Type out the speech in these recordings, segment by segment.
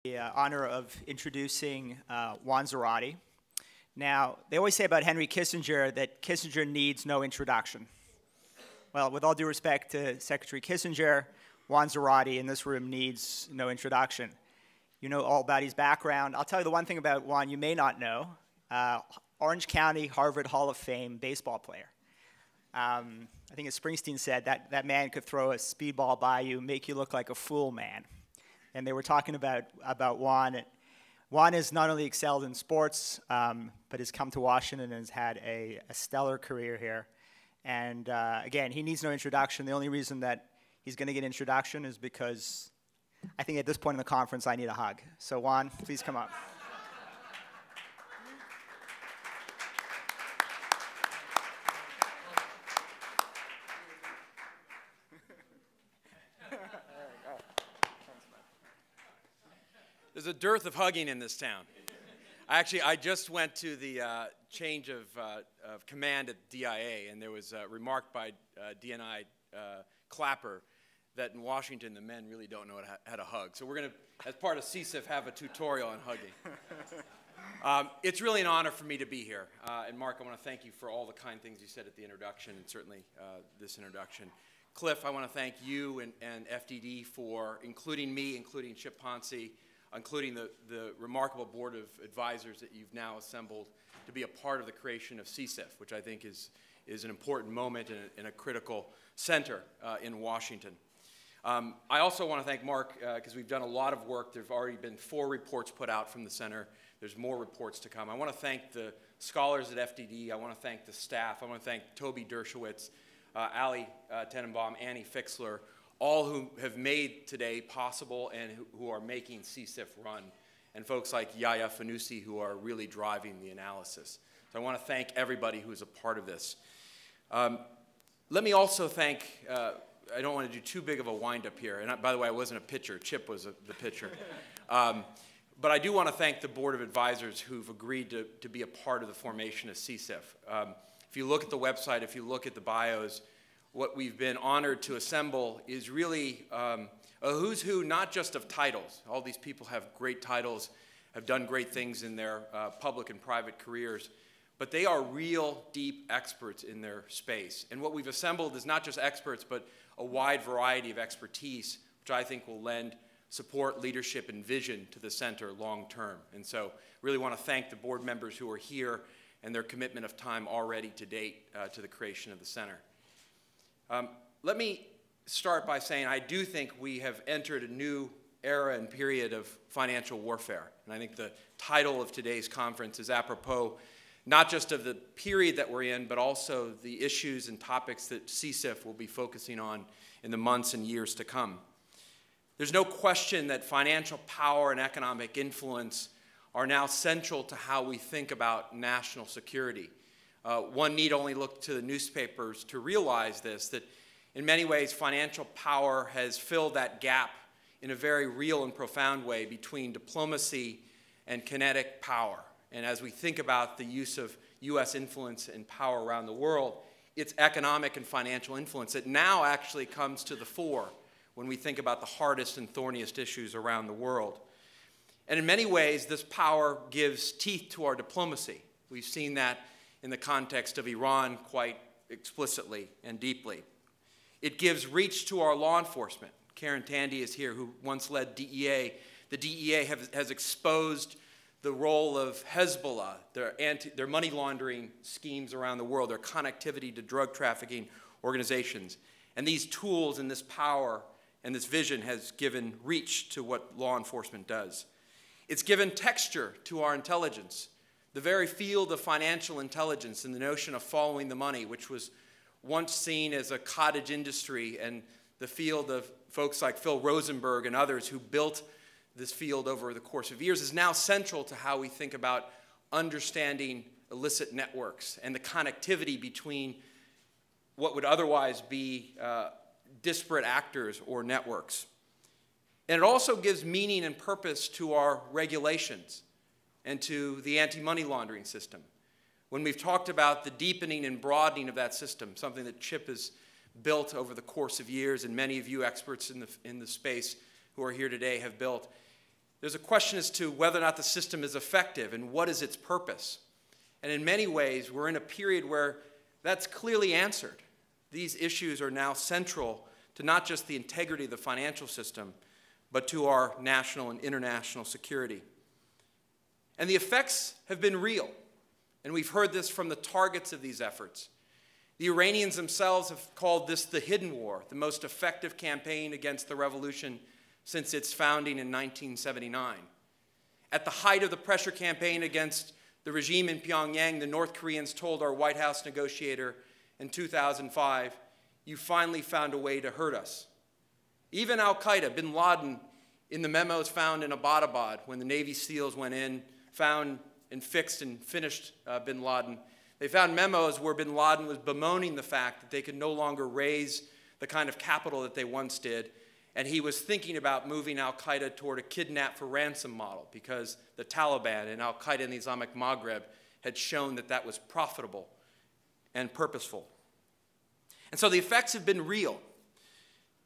The honor of introducing Juan Zarate. Now, they always say about Henry Kissinger that Kissinger needs no introduction. Well, with all due respect to Secretary Kissinger, Juan Zarate in this room needs no introduction. You know all about his background. I'll tell you the one thing about Juan you may not know. Orange County Harvard Hall of Fame baseball player. I think as Springsteen said, that man could throw a speedball by you, make you look like a fool man. And they were talking about Juan. Juan has not only excelled in sports, but has come to Washington and has had a stellar career here. And again, he needs no introduction. The only reason that he's going to get introduction is because I think at this point in the conference, I need a hug. So Juan, please come up. There's a dearth of hugging in this town. I just went to the change of command at DIA, and there was remarked by DNI Clapper that in Washington the men really don't know how to hug. So we're going to, as part of CSIF, have a tutorial on hugging. It's really an honor for me to be here. And Mark, I want to thank you for all the kind things you said at the introduction, and certainly this introduction. Cliff, I want to thank you and FDD for including me, including Chip Ponce, including the remarkable board of advisors that you've now assembled to be a part of the creation of CSIF, which I think is an important moment and a critical center in Washington. I also want to thank Mark because we've done a lot of work. There have already been 4 reports put out from the center. There's more reports to come. I want to thank the scholars at FDD. I want to thank the staff. I want to thank Toby Dershowitz, Ali Tenenbaum, Annie Fixler, all who have made today possible and who are making CSIF run, and folks like Yahya Fanusi who are really driving the analysis. So I want to thank everybody who is a part of this. Let me also thank, I don't want to do too big of a wind-up here, and by the way, I wasn't a pitcher. Chip was the pitcher. But I do want to thank the Board of Advisors who've agreed to be a part of the formation of CSIF. If you look at the website, if you look at the bios, what we've been honored to assemble is really a who's who, not just of titles. All these people have great titles, have done great things in their public and private careers, but they are real deep experts in their space. And what we've assembled is not just experts, but a wide variety of expertise, which I think will lend support, leadership, and vision to the center long term. And so really want to thank the board members who are here and their commitment of time already to date to the creation of the center. Let me start by saying I do think we have entered a new era and period of financial warfare. And I think the title of today's conference is apropos not just of the period that we're in, but also the issues and topics that CSIF will be focusing on in the months and years to come. There's no question that financial power and economic influence are now central to how we think about national security. One need only look to the newspapers to realize this, that in many ways financial power has filled that gap in a very real and profound way between diplomacy and kinetic power. And as we think about the use of U.S. influence and power around the world, it's economic and financial influence that now actually comes to the fore when we think about the hardest and thorniest issues around the world. And in many ways, this power gives teeth to our diplomacy. We've seen that in the context of Iran quite explicitly and deeply. It gives reach to our law enforcement. Karen Tandy is here, who once led DEA. The DEA has exposed the role of Hezbollah, their money laundering schemes around the world, their connectivity to drug trafficking organizations. And these tools and this power and this vision has given reach to what law enforcement does. It's given texture to our intelligence. The very field of financial intelligence and the notion of following the money, which was once seen as a cottage industry, and the field of folks like Phil Rosenberg and others who built this field over the course of years, is now central to how we think about understanding illicit networks and the connectivity between what would otherwise be disparate actors or networks. And it also gives meaning and purpose to our regulations and to the anti-money laundering system. When we've talked about the deepening and broadening of that system, something that Chip has built over the course of years, and many of you experts in the space who are here today have built, there's a question as to whether or not the system is effective and what is its purpose. And in many ways, we're in a period where that's clearly answered. These issues are now central to not just the integrity of the financial system, but to our national and international security. And the effects have been real, and we've heard this from the targets of these efforts. The Iranians themselves have called this the hidden war, the most effective campaign against the revolution since its founding in 1979. At the height of the pressure campaign against the regime in Pyongyang, the North Koreans told our White House negotiator in 2005, "You finally found a way to hurt us." Even al-Qaeda, bin Laden, in the memos found in Abbottabad when the Navy SEALs went in, found and fixed and finished bin Laden, they found memos where bin Laden was bemoaning the fact that they could no longer raise the kind of capital that they once did, and he was thinking about moving al-Qaeda toward a kidnap for ransom model because the Taliban and al-Qaeda in the Islamic Maghreb had shown that that was profitable and purposeful. And so the effects have been real,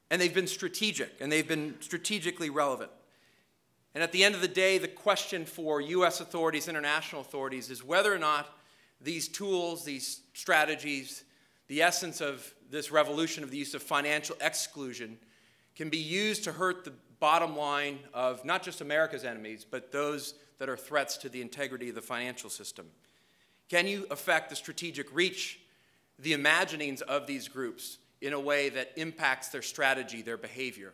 and they've been strategic, and they've been strategically relevant. And at the end of the day, the question for U.S. authorities, international authorities, is whether or not these tools, these strategies, the essence of this revolution of the use of financial exclusion can be used to hurt the bottom line of not just America's enemies, but those that are threats to the integrity of the financial system. Can you affect the strategic reach, the imaginings of these groups in a way that impacts their strategy, their behavior?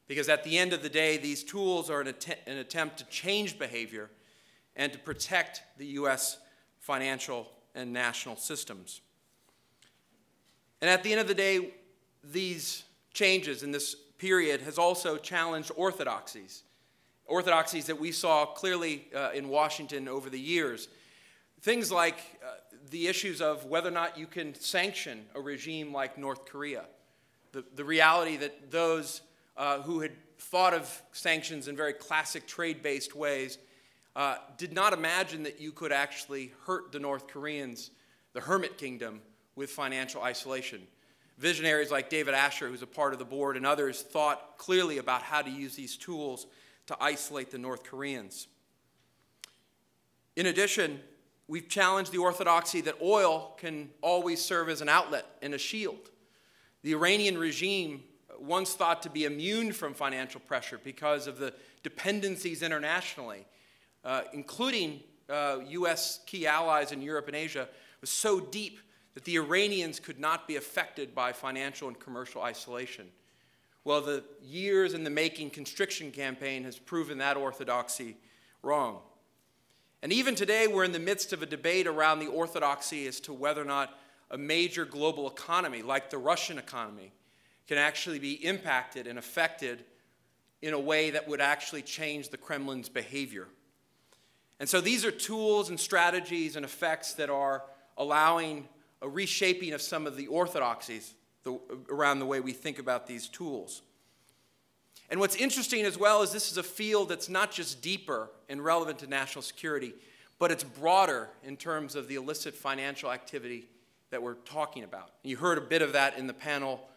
Because at the end of the day, these tools are an attempt to change behavior and to protect the U.S. financial and national systems. And at the end of the day, these changes in this period has also challenged orthodoxies that we saw clearly in Washington over the years. Things like the issues of whether or not you can sanction a regime like North Korea. The reality that those who had thought of sanctions in very classic trade-based ways did not imagine that you could actually hurt the North Koreans, the hermit kingdom, with financial isolation. Visionaries like David Asher, who's a part of the board, and others thought clearly about how to use these tools to isolate the North Koreans. In addition, we've challenged the orthodoxy that oil can always serve as an outlet and a shield. The Iranian regime, once thought to be immune from financial pressure because of the dependencies internationally, including U.S. key allies in Europe and Asia, was so deep that the Iranians could not be affected by financial and commercial isolation. Well, the years in the making constriction campaign has proven that orthodoxy wrong. And even today, we're in the midst of a debate around the orthodoxy as to whether or not a major global economy, like the Russian economy, can actually be impacted and affected in a way that would actually change the Kremlin's behavior. And so these are tools and strategies and effects that are allowing a reshaping of some of the orthodoxies around the way we think about these tools. And what's interesting as well is this is a field that's not just deeper and relevant to national security, but it's broader in terms of the illicit financial activity that we're talking about. And you heard a bit of that in the panel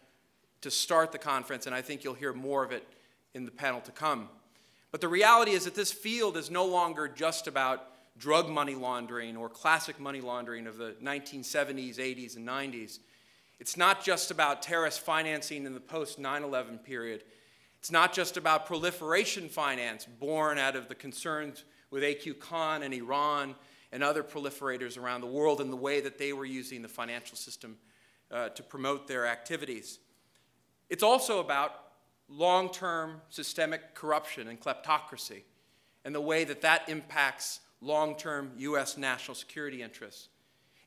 to start the conference, and I think you'll hear more of it in the panel to come. But the reality is that this field is no longer just about drug money laundering or classic money laundering of the 1970s, 80s, and 90s. It's not just about terrorist financing in the post-9/11 period. It's not just about proliferation finance born out of the concerns with A.Q. Khan and Iran and other proliferators around the world and the way that they were using the financial system to promote their activities. It's also about long-term systemic corruption and kleptocracy and the way that that impacts long-term U.S. national security interests.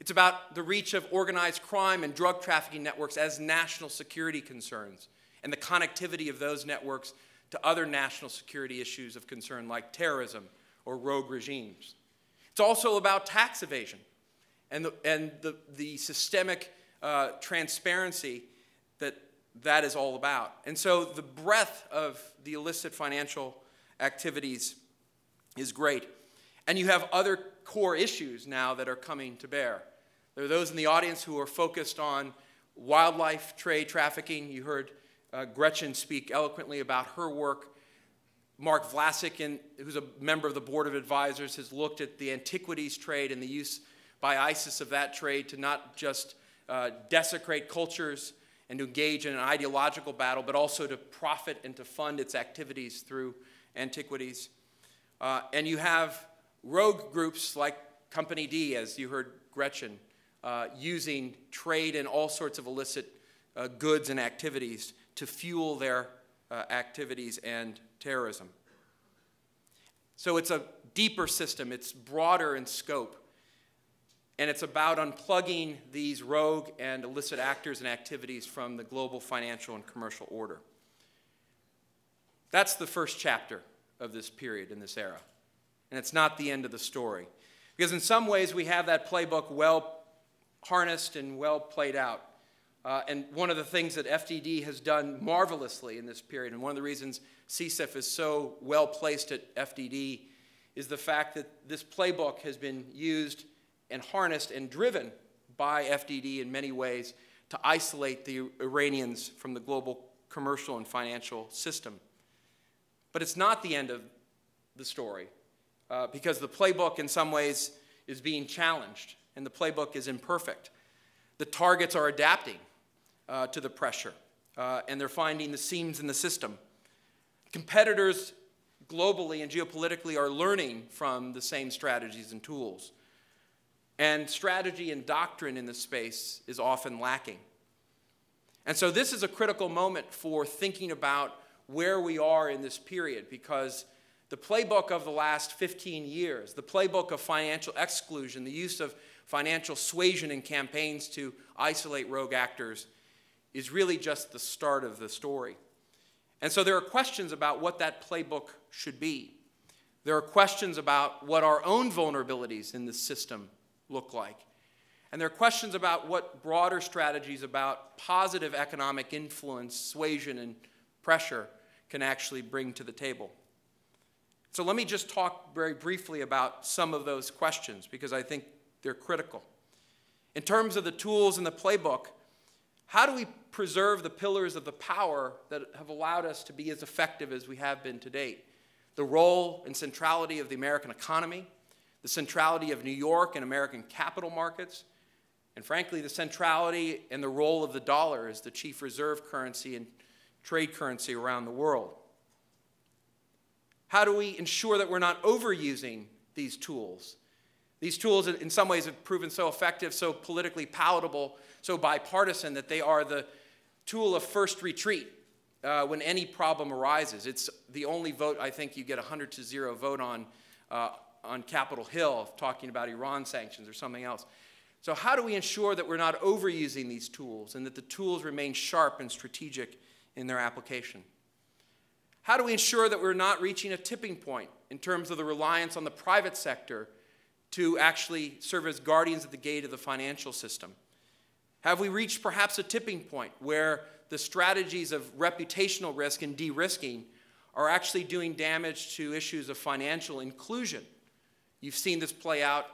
It's about the reach of organized crime and drug trafficking networks as national security concerns and the connectivity of those networks to other national security issues of concern like terrorism or rogue regimes. It's also about tax evasion and the systemic transparency that is all about. And so the breadth of the illicit financial activities is great. And you have other core issues now that are coming to bear. There are those in the audience who are focused on wildlife trade trafficking. You heard Gretchen speak eloquently about her work. Mark Vlasic, who's a member of the Board of Advisors, has looked at the antiquities trade and the use by ISIS of that trade to not just desecrate cultures and to engage in an ideological battle, but also to profit and to fund its activities through antiquities. And you have rogue groups like Company D, as you heard Gretchen, using trade and all sorts of illicit goods and activities to fuel their activities and terrorism. So it's a deeper system, it's broader in scope, and it's about unplugging these rogue and illicit actors and activities from the global financial and commercial order. That's the first chapter of this period in this era, and it's not the end of the story. Because in some ways we have that playbook well harnessed and well played out. And one of the things that FDD has done marvelously in this period, and one of the reasons CSIF is so well placed at FDD, is the fact that this playbook has been used and harnessed and driven by FDD in many ways to isolate the Iranians from the global commercial and financial system. But it's not the end of the story, because the playbook in some ways is being challenged, and the playbook is imperfect. The targets are adapting to the pressure, and they're finding the seams in the system. Competitors globally and geopolitically are learning from the same strategies and tools. And strategy and doctrine in this space is often lacking. And so this is a critical moment for thinking about where we are in this period, because the playbook of the last 15 years, the playbook of financial exclusion, the use of financial suasion in campaigns to isolate rogue actors, is really just the start of the story. And so there are questions about what that playbook should be. There are questions about what our own vulnerabilities in this system look like. And there are questions about what broader strategies about positive economic influence, suasion, and pressure can actually bring to the table. So let me just talk very briefly about some of those questions, because I think they're critical. In terms of the tools in the playbook, how do we preserve the pillars of the power that have allowed us to be as effective as we have been to date? The role and centrality of the American economy, the centrality of New York and American capital markets, and frankly, the centrality and the role of the dollar as the chief reserve currency and trade currency around the world. How do we ensure that we're not overusing these tools? These tools in some ways have proven so effective, so politically palatable, so bipartisan that they are the tool of first retreat when any problem arises. It's the only vote I think you get 100-0 vote on Capitol Hill, talking about Iran sanctions or something else. So how do we ensure that we're not overusing these tools and that the tools remain sharp and strategic in their application? How do we ensure that we're not reaching a tipping point in terms of the reliance on the private sector to actually serve as guardians at the gate of the financial system? Have we reached perhaps a tipping point where the strategies of reputational risk and de-risking are actually doing damage to issues of financial inclusion? You've seen this play out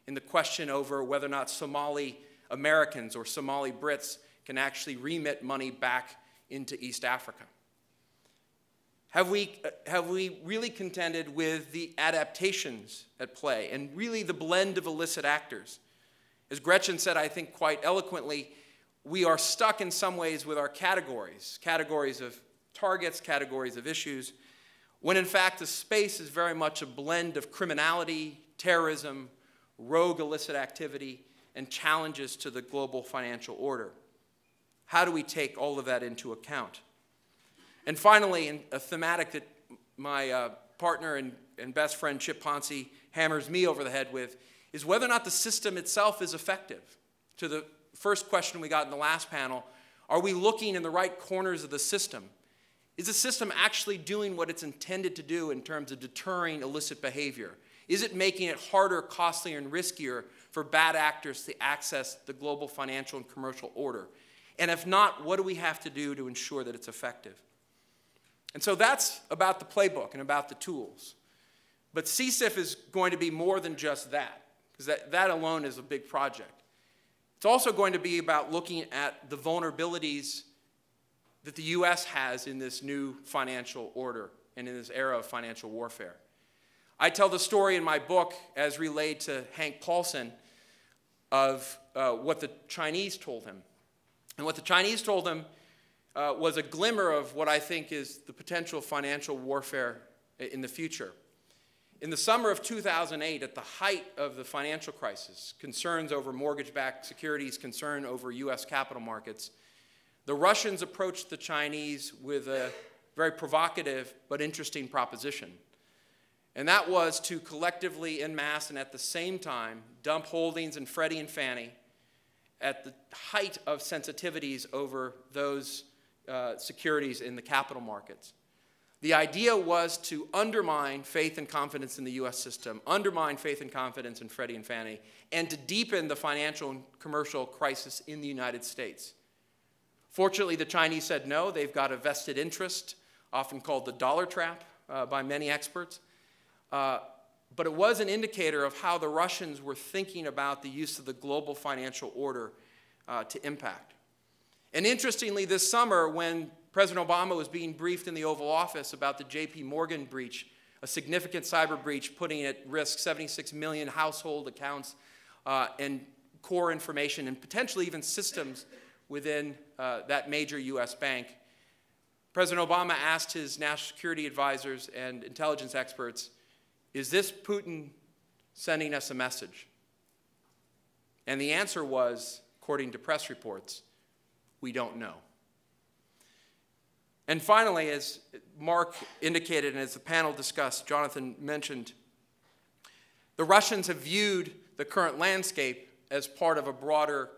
in the question over whether or not Somali Americans or Somali Brits can actually remit money back into East Africa. Have we really contended with the adaptations at play and really the blend of illicit actors? As Gretchen said, I think quite eloquently, we are stuck in some ways with our categories of targets, categories of issues, when in fact the space is very much a blend of criminality, terrorism, rogue illicit activity, and challenges to the global financial order. How do we take all of that into account? And finally, a thematic that my partner and best friend Chip Ponce hammers me over the head with is whether or not the system itself is effective. To the first question we got in the last panel, are we looking in the right corners of the system? Is the system actually doing what it's intended to do in terms of deterring illicit behavior? Is it making it harder, costlier, and riskier for bad actors to access the global financial and commercial order? And if not, what do we have to do to ensure that it's effective? And so that's about the playbook and about the tools. But CSIF is going to be more than just that, because that alone is a big project. It's also going to be about looking at the vulnerabilities that the U.S. has in this new financial order and in this era of financial warfare. I tell the story in my book as relayed to Hank Paulson of what the Chinese told him. And what the Chinese told him was a glimmer of what I think is the potential financial warfare in the future. In the summer of 2008, at the height of the financial crisis, concerns over mortgage-backed securities, concern over U.S. capital markets, the Russians approached the Chinese with a very provocative but interesting proposition. And that was to collectively, en masse, and at the same time, dump holdings in Freddie and Fannie at the height of sensitivities over those securities in the capital markets. The idea was to undermine faith and confidence in the U.S. system, undermine faith and confidence in Freddie and Fannie, and to deepen the financial and commercial crisis in the United States. Fortunately, the Chinese said no. They've got a vested interest, often called the dollar trap by many experts. But it was an indicator of how the Russians were thinking about the use of the global financial order to impact. And interestingly, this summer, when President Obama was being briefed in the Oval Office about the J.P. Morgan breach, a significant cyber breach putting at risk 76 million household accounts and core information and potentially even systems within that major U.S. bank, President Obama asked his national security advisors and intelligence experts, is this Putin sending us a message? And the answer was, according to press reports, we don't know. And finally, as Mark indicated and as the panel discussed, Jonathan mentioned, the Russians have viewed the current landscape as part of a broader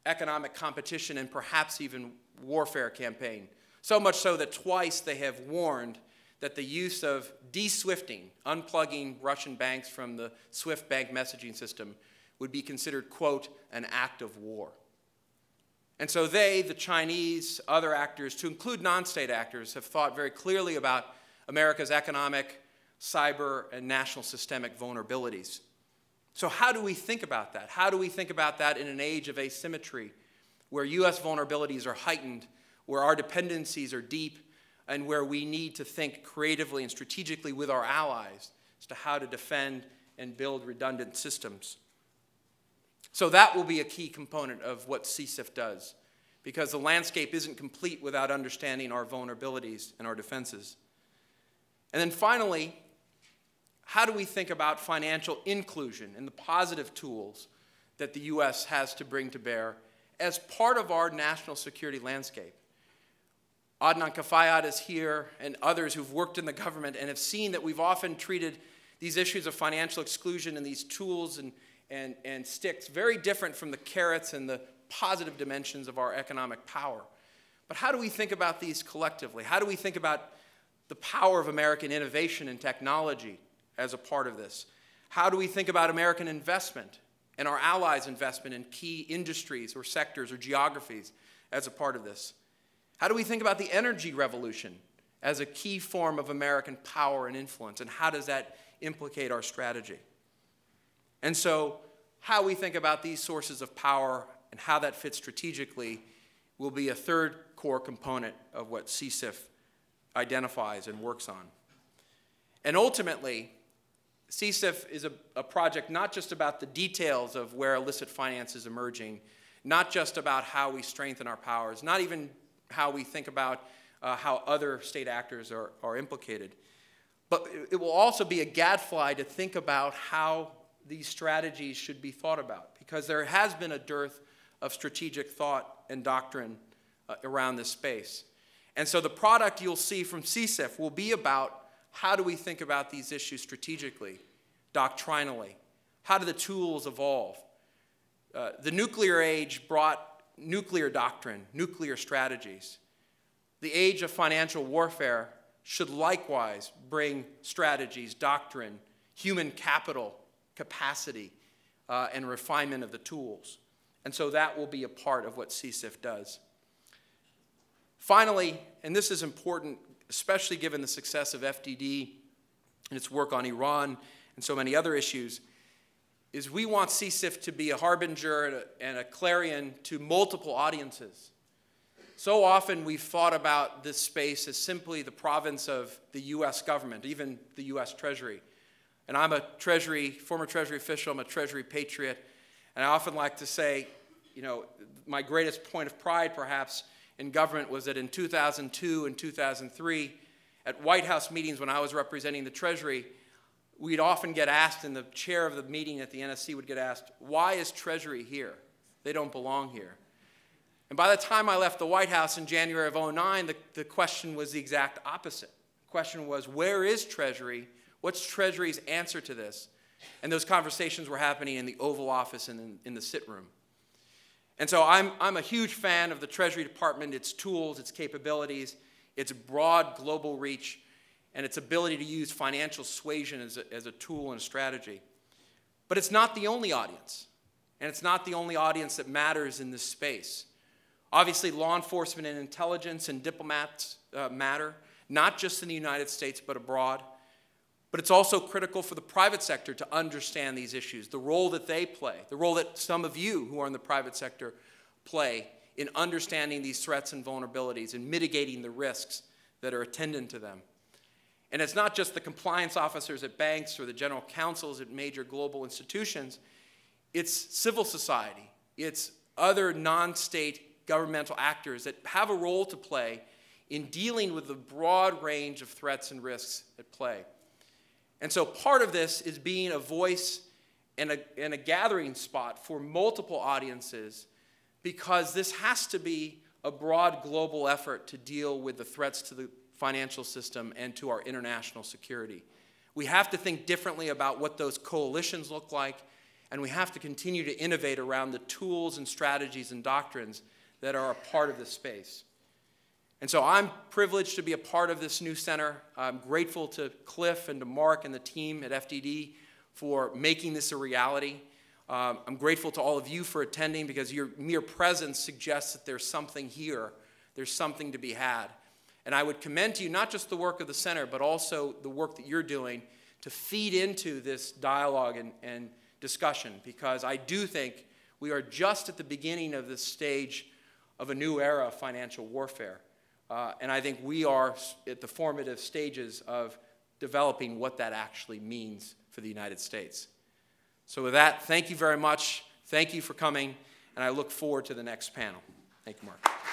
economic competition and perhaps even warfare campaign. So much so that twice they have warned that the use of de-SWIFTing, unplugging Russian banks from the SWIFT bank messaging system, would be considered, quote, an act of war. And so they, the Chinese, other actors, to include non-state actors, have thought very clearly about America's economic, cyber, and national systemic vulnerabilities. So how do we think about that? How do we think about that in an age of asymmetry, where U.S. vulnerabilities are heightened, where our dependencies are deep, and where we need to think creatively and strategically with our allies as to how to defend and build redundant systems? So that will be a key component of what CSIF does, because the landscape isn't complete without understanding our vulnerabilities and our defenses. And then finally, how do we think about financial inclusion and the positive tools that the U.S. has to bring to bear as part of our national security landscape? Adnan Kafayat is here, and others who've worked in the government and have seen that we've often treated these issues of financial exclusion and these tools and sticks very different from the carrots and the positive dimensions of our economic power. But how do we think about these collectively? How do we think about the power of American innovation and technology as a part of this? How do we think about American investment and our allies' investment in key industries or sectors or geographies as a part of this? How do we think about the energy revolution as a key form of American power and influence, and how does that implicate our strategy? And so how we think about these sources of power and how that fits strategically will be a third core component of what CSIF identifies and works on. And ultimately, CSIF is a project not just about the details of where illicit finance is emerging, not just about how we strengthen our powers, not even how we think about how other state actors are implicated, but it will also be a gadfly to think about how these strategies should be thought about, because there has been a dearth of strategic thought and doctrine around this space. And so the product you'll see from CSIF will be about how do we think about these issues strategically, doctrinally? How do the tools evolve? The nuclear age brought nuclear doctrine, nuclear strategies. The age of financial warfare should likewise bring strategies, doctrine, human capital, capacity, and refinement of the tools. And so that will be a part of what CSIF does. Finally, and this is important, especially given the success of FDD and its work on Iran and so many other issues, is we want CSIF to be a harbinger and a clarion to multiple audiences. So often we've thought about this space as simply the province of the U.S. government, even the U.S. Treasury. And I'm a former Treasury official, I'm a Treasury patriot, and I often like to say, you know, my greatest point of pride perhaps in government was that in 2002 and 2003, at White House meetings when I was representing the Treasury, we'd often get asked, and the chair of the meeting at the NSC would get asked, why is Treasury here? They don't belong here. And by the time I left the White House in January of 2009, the question was the exact opposite. The question was, where is Treasury? What's Treasury's answer to this? And those conversations were happening in the Oval Office and in the sit room. And so I'm a huge fan of the Treasury Department, its tools, its capabilities, its broad global reach, and its ability to use financial suasion as a tool and a strategy. But it's not the only audience, and it's not the only audience that matters in this space. Obviously, law enforcement and intelligence and diplomats matter, not just in the United States, but abroad. But it's also critical for the private sector to understand these issues, the role that they play, the role that some of you who are in the private sector play in understanding these threats and vulnerabilities and mitigating the risks that are attendant to them. And it's not just the compliance officers at banks or the general counsels at major global institutions. It's civil society. It's other non-state governmental actors that have a role to play in dealing with the broad range of threats and risks at play. And so part of this is being a voice and a gathering spot for multiple audiences, because this has to be a broad global effort to deal with the threats to the financial system and to our international security. We have to think differently about what those coalitions look like, and we have to continue to innovate around the tools and strategies and doctrines that are a part of this space. And so I'm privileged to be a part of this new center. I'm grateful to Cliff and to Mark and the team at FDD for making this a reality. I'm grateful to all of you for attending, because your mere presence suggests that there's something here, there's something to be had. And I would commend to you not just the work of the center, but also the work that you're doing to feed into this dialogue and discussion, because I do think we are just at the beginning of this stage of a new era of financial warfare. And I think we are at the formative stages of developing what that actually means for the United States. So with that, thank you very much. Thank you for coming, and I look forward to the next panel. Thank you, Mark.